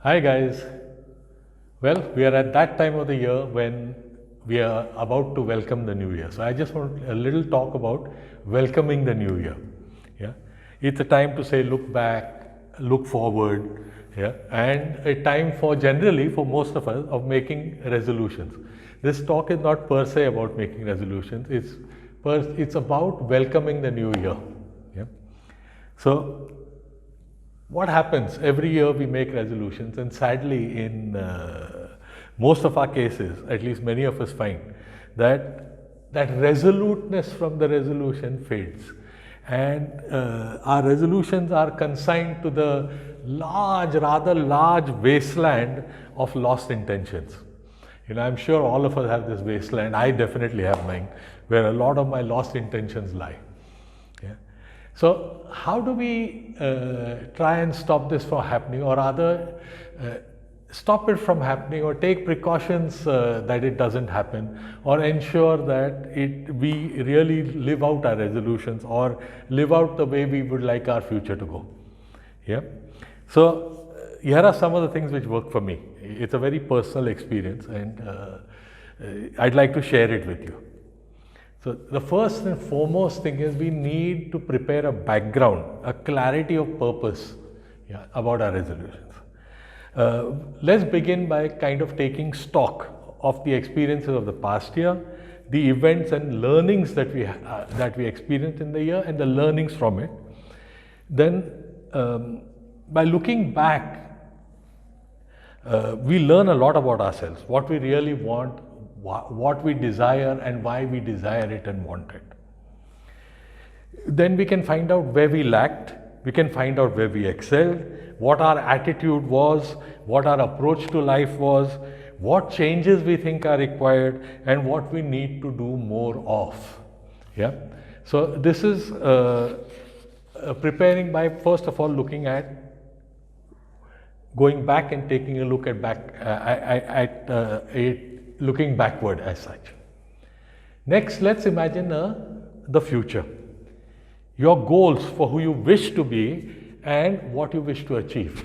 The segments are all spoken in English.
Hi guys. Well, we are at that time of the year when we are about to welcome the new year. So I just want a little talk about welcoming the new year. Yeah, it's a time to say look back, look forward. Yeah, and a time for generally for most of us of making resolutions. This talk is not per se about making resolutions. It's about welcoming the new year. Yeah. So what happens every year we make resolutions, and sadly in most of our cases, at least many of us find that resoluteness from the resolution fades, and our resolutions are consigned to the rather large wasteland of lost intentions. I'm sure all of us have this wasteland. I definitely have mine, where a lot of my lost intentions lie. Yeah. So how do we try and stop this from happening, or rather stop it from happening, or take precautions that it doesn't happen, or ensure that we really live out our resolutions or live out the way we would like our future to go? Yeah. So here are some of the things which work for me. It's a very personal experience, and I'd like to share it with you. So the first and foremost thing is we need to prepare a background, a clarity of purpose, about our resolutions. Let's begin by kind of taking stock of the experiences of the past year, the events and learnings that we experienced in the year, and the learnings from it. Then by looking back, we learn a lot about ourselves, what we really want, what we desire, and why we desire it and want it. Then we can find out where we lacked, we can find out where we excelled, what our attitude was, what our approach to life was, what changes we think are required, and what we need to do more of. Yeah. So this is preparing by first of all going back and taking a look at looking backward as such. Next, let's imagine the future. Your goals for who you wish to be and what you wish to achieve.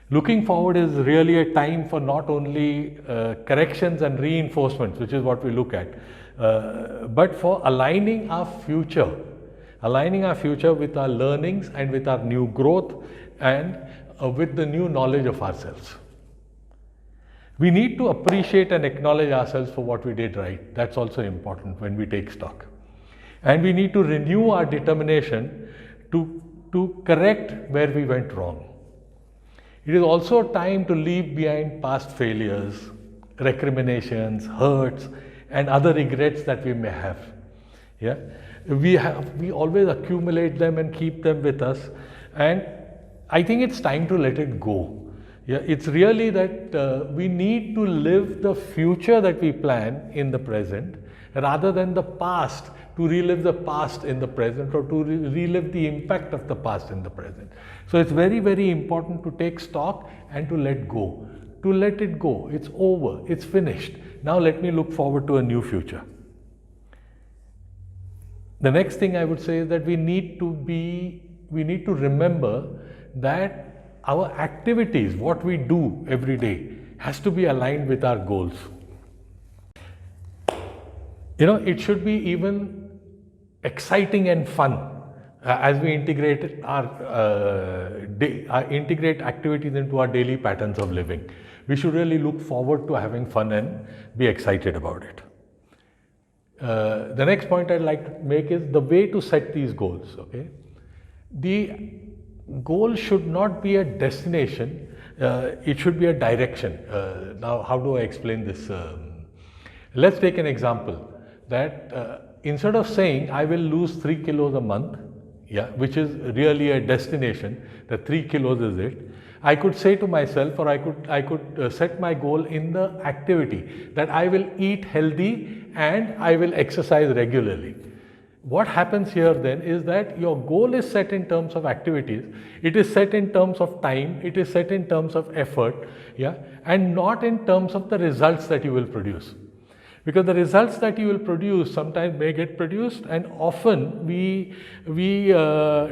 Looking forward is really a time for not only corrections and reinforcements, which is what we look at, but for aligning our future with our learnings and with our new growth and with the new knowledge of ourselves. We need to appreciate and acknowledge ourselves for what we did right. That's also important when we take stock. And we need to renew our determination to correct where we went wrong. It is also time to leave behind past failures, recriminations, hurts, and other regrets that we may have. Yeah? We always accumulate them and keep them with us, and I think it's time to let it go. Yeah, it's really that we need to live the future that we plan in the present, rather than the past, to relive the past in the present, or to relive the impact of the past in the present. So it's very, very important to take stock and to let go. To let it go. It's over. It's finished. Now let me look forward to a new future. The next thing I would say is that we need to remember that our activities, what we do every day, has to be aligned with our goals. It should be even exciting and fun as we integrate integrate activities into our daily patterns of living. We should really look forward to having fun and be excited about it. The next point I'd like to make is the way to set these goals. Okay, the goal should not be a destination, it should be a direction. Now, how do I explain this? Let's take an example that instead of saying I will lose 3 kilos a month, which is really a destination, that 3 kilos is it, I could say to myself, or I could set my goal in the activity that I will eat healthy and I will exercise regularly. What happens here then is that your goal is set in terms of activities, it is set in terms of time, it is set in terms of effort, and not in terms of the results that you will produce. Because the results that you will produce sometimes may get produced, and often we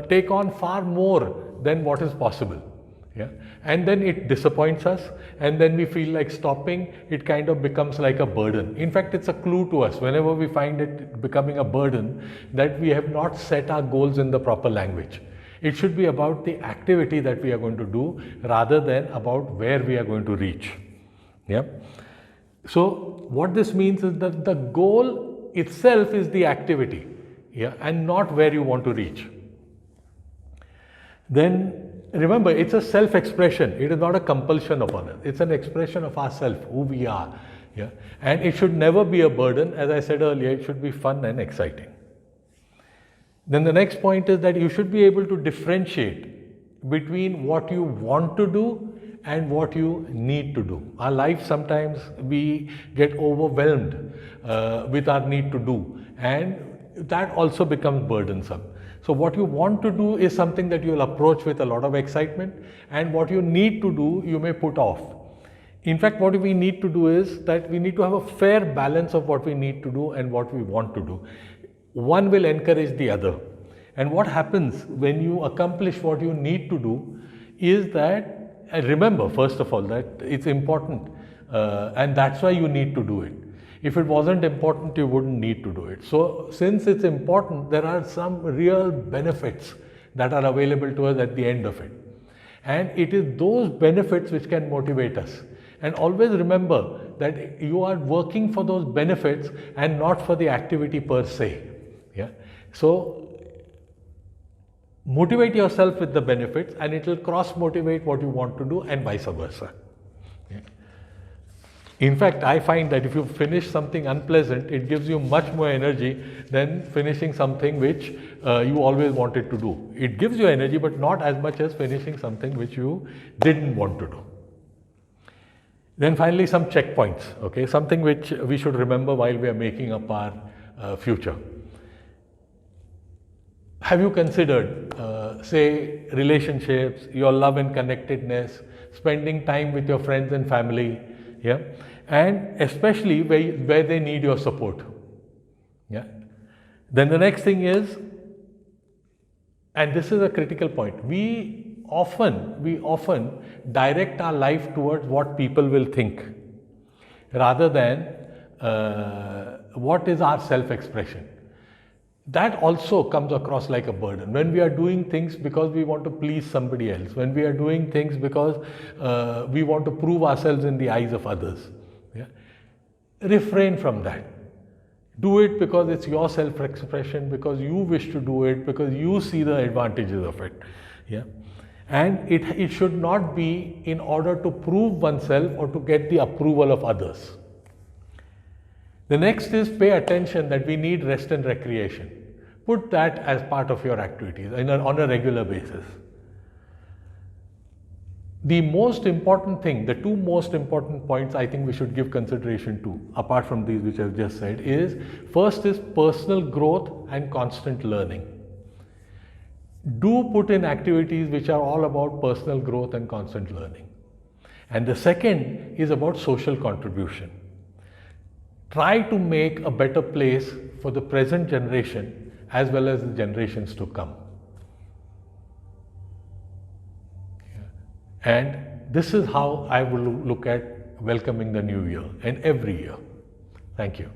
take on far more than what is possible. Yeah, and then it disappoints us, and then we feel like stopping. It kind of becomes like a burden. In fact, it's a clue to us whenever we find it becoming a burden that we have not set our goals in the proper language. It should be about the activity that we are going to do rather than about where we are going to reach. Yeah. So what this means is that the goal itself is the activity, yeah, and not where you want to reach. Then remember, it's a self-expression. It is not a compulsion upon us. It's an expression of ourself, who we are. Yeah, and it should never be a burden. As I said earlier, it should be fun and exciting. Then the next point is that you should be able to differentiate between what you want to do and what you need to do. Our life, sometimes we get overwhelmed with our need to do, and that also becomes burdensome. So what you want to do is something that you will approach with a lot of excitement, and what you need to do, you may put off. In fact, what we need to do is that we need to have a fair balance of what we need to do and what we want to do. One will encourage the other. And what happens when you accomplish what you need to do is that, and remember, first of all, that it's important, and that's why you need to do it. If it wasn't important, you wouldn't need to do it. So since it's important, there are some real benefits that are available to us at the end of it. And it is those benefits which can motivate us. And always remember that you are working for those benefits and not for the activity per se. Yeah. So motivate yourself with the benefits, and it will cross motivate what you want to do, and vice versa. Yeah. In fact, I find that if you finish something unpleasant, it gives you much more energy than finishing something which you always wanted to do. It gives you energy, but not as much as finishing something which you didn't want to do. Then finally, some checkpoints, okay, something which we should remember while we are making up our future. Have you considered, say, relationships, your love and connectedness, spending time with your friends and family, yeah, and especially where they need your support, yeah. Then the next thing is, and this is a critical point, we often direct our life towards what people will think rather than what is our self-expression. That also comes across like a burden. When we are doing things because we want to please somebody else, when we are doing things because we want to prove ourselves in the eyes of others, yeah? Refrain from that. Do it because it's your self-expression, because you wish to do it, because you see the advantages of it. Yeah? And it should not be in order to prove oneself or to get the approval of others. The next is pay attention that we need rest and recreation. Put that as part of your activities on a regular basis. The most important thing, the two most important points I think we should give consideration to, apart from these which I've just said, is first is personal growth and constant learning. Do put in activities which are all about personal growth and constant learning. And the second is about social contribution. Try to make a better place for the present generation as well as the generations to come. And this is how I will look at welcoming the new year and every year. Thank you.